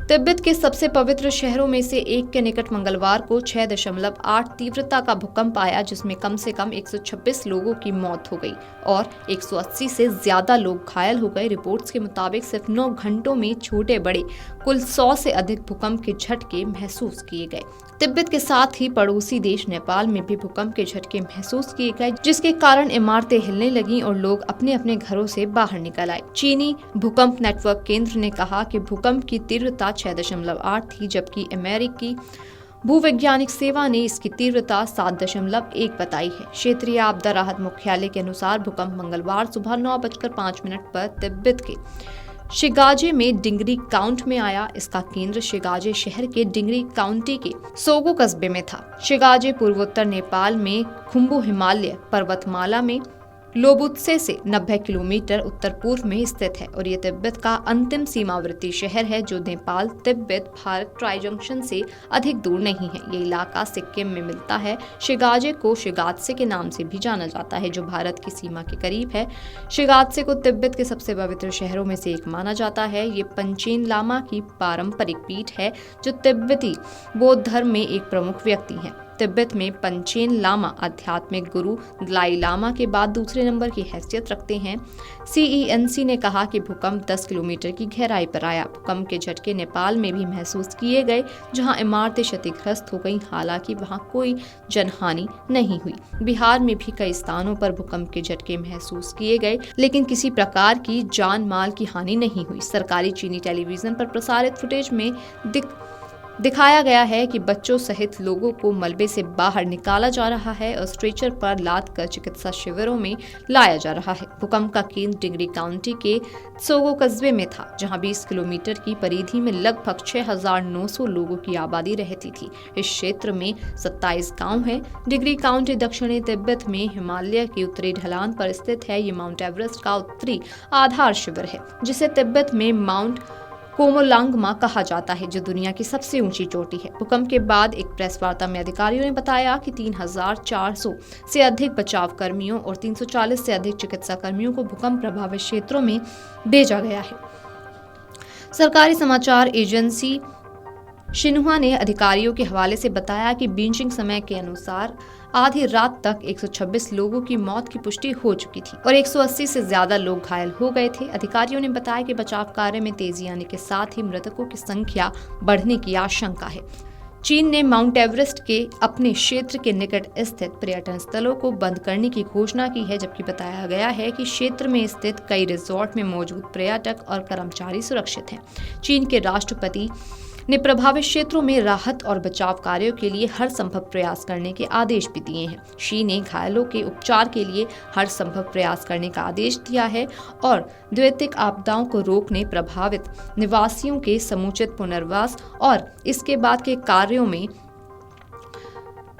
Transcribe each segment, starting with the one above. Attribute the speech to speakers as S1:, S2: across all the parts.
S1: तिब्बत के सबसे पवित्र शहरों में से एक के निकट मंगलवार को 6.8 तीव्रता का भूकंप आया, जिसमें कम से कम 126 लोगों की मौत हो गई और 180 से ज्यादा लोग घायल हो गए। रिपोर्ट्स के मुताबिक सिर्फ 9 घंटों में छोटे बड़े कुल 100 से अधिक भूकंप के झटके महसूस किए गए। तिब्बत के साथ ही पड़ोसी देश नेपाल में भी भूकंप के झटके महसूस किए गए, जिसके कारण इमारतें हिलने लगीं और लोग अपने अपने घरों से बाहर निकल आए। चीनी भूकंप नेटवर्क केंद्र ने कहा कि भूकंप की तीव्रता 6.8 थी, जबकि अमेरिकी भूवैज्ञानिक सेवा ने इसकी तीव्रता 7.1 बताई है। क्षेत्रीय आपदा राहत मुख्यालय के अनुसार भूकंप मंगलवार सुबह 9:05 पर तिब्बत के शिगाजे में डिंगरी काउंट में आया। इसका केंद्र शिगाजे शहर के डिंगरी काउंटी के सोगो कस्बे में था। शिगाजे पूर्वोत्तर नेपाल में खुम्बू हिमालय पर्वतमाला में लोबुत्से से 90 किलोमीटर उत्तर पूर्व में स्थित है और ये तिब्बत का अंतिम सीमावर्ती शहर है, जो नेपाल तिब्बत भारत ट्राई जंक्शन से अधिक दूर नहीं है। ये इलाका सिक्किम में मिलता है। शिगाजे को शिगात्से के नाम से भी जाना जाता है, जो भारत की सीमा के करीब है। शिगात्से को तिब्बत के सबसे पवित्र शहरों में से एक माना जाता है। ये पंचेन लामा की पारंपरिक पीठ है, जो तिब्बती बौद्ध धर्म में एक प्रमुख व्यक्ति है। तिब्बत में पंचेन लामा आध्यात्मिक गुरु दलाई लामा के बाद दूसरे नंबर की हैसियत रखते हैं। CENC ने कहा कि भूकंप 10 किलोमीटर की गहराई पर आया। भूकंप के झटके नेपाल में भी महसूस किए गए, जहां इमारतें क्षतिग्रस्त हो गईं। हालांकि वहां कोई जनहानि नहीं हुई। बिहार में भी कई स्थानों पर भूकंप के झटके महसूस किए गए, लेकिन किसी प्रकार की जान माल की हानि नहीं हुई। सरकारी चीनी टेलीविजन पर प्रसारित फुटेज में दिखाया गया है कि बच्चों सहित लोगों को मलबे से बाहर निकाला जा रहा है और स्ट्रेचर पर लाद कर चिकित्सा शिविरों में लाया जा रहा है। भूकंप का केंद्र डिंगरी काउंटी के सोगो कस्बे में था, जहां 20 किलोमीटर की परिधि में लगभग 6,900 लोगों की आबादी रहती थी। इस क्षेत्र में 27 गांव हैं। डिंगरी काउंटी दक्षिणी तिब्बत में हिमालय की उत्तरी ढलान पर स्थित है। ये माउंट एवरेस्ट का उत्तरी आधार शिविर है, जिसे तिब्बत में माउंट कोमोलांगमा कहा जाता है, जो दुनिया की सबसे ऊंची चोटी है। भूकंप के बाद एक प्रेस वार्ता में अधिकारियों ने बताया कि 3,400 से अधिक बचाव कर्मियों और 340 से अधिक चिकित्सा कर्मियों को भूकंप प्रभावित क्षेत्रों में भेजा गया है। सरकारी समाचार एजेंसी शिन्हुआ ने अधिकारियों के हवाले से बताया कि बीजिंग समय के अनुसार आधी रात तक 126 लोगों की मौत की पुष्टि हो चुकी थी और 180 से ज्यादा लोग घायल हो गए थे। अधिकारियों ने बताया कि बचाव कार्य में तेजी आने के साथ ही मृतकों की संख्या बढ़ने की आशंका है। चीन ने माउंट एवरेस्ट के अपने क्षेत्र के निकट स्थित पर्यटन स्थलों को बंद करने की घोषणा की है, जबकि बताया गया है कि क्षेत्र में स्थित कई रिजॉर्ट में मौजूद पर्यटक और कर्मचारी सुरक्षित हैं। चीन के राष्ट्रपति ने प्रभावित क्षेत्रों में राहत और बचाव कार्यों के लिए हर संभव प्रयास करने के आदेश भी दिए हैं। शी ने घायलों के उपचार के लिए हर संभव प्रयास करने का आदेश दिया है और द्वैतिक आपदाओं को रोकने, प्रभावित निवासियों के समुचित पुनर्वास और इसके बाद के कार्यों में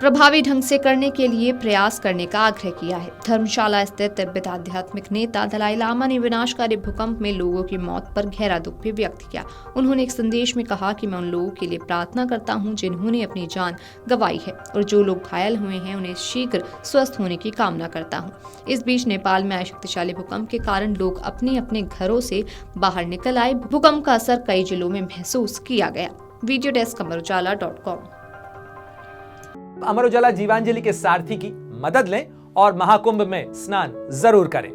S1: प्रभावी ढंग से करने के लिए प्रयास करने का आग्रह किया है। धर्मशाला स्थित तिब्बत आध्यात्मिक नेता दलाई लामा ने विनाशकारी भूकंप में लोगों की मौत पर गहरा दुख भी व्यक्त किया। उन्होंने एक संदेश में कहा कि मैं उन लोगों के लिए प्रार्थना करता हूं जिन्होंने अपनी जान गंवाई है और जो लोग घायल हुए हैं उन्हें शीघ्र स्वस्थ होने की कामना करता हूं। इस बीच नेपाल में आए शक्तिशाली भूकंप के कारण लोग अपने अपने घरों से बाहर निकल आए। भूकंप का असर कई जिलों में महसूस किया गया। Video desk अमरउजाला.com।
S2: अमर उजाला जीवांजलि के सारथी की मदद लें और महाकुंभ में स्नान जरूर करें।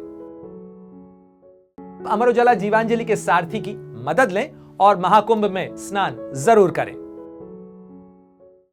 S2: अमर उजाला जीवांजलि के सारथी की मदद लें और महाकुंभ में स्नान जरूर करें।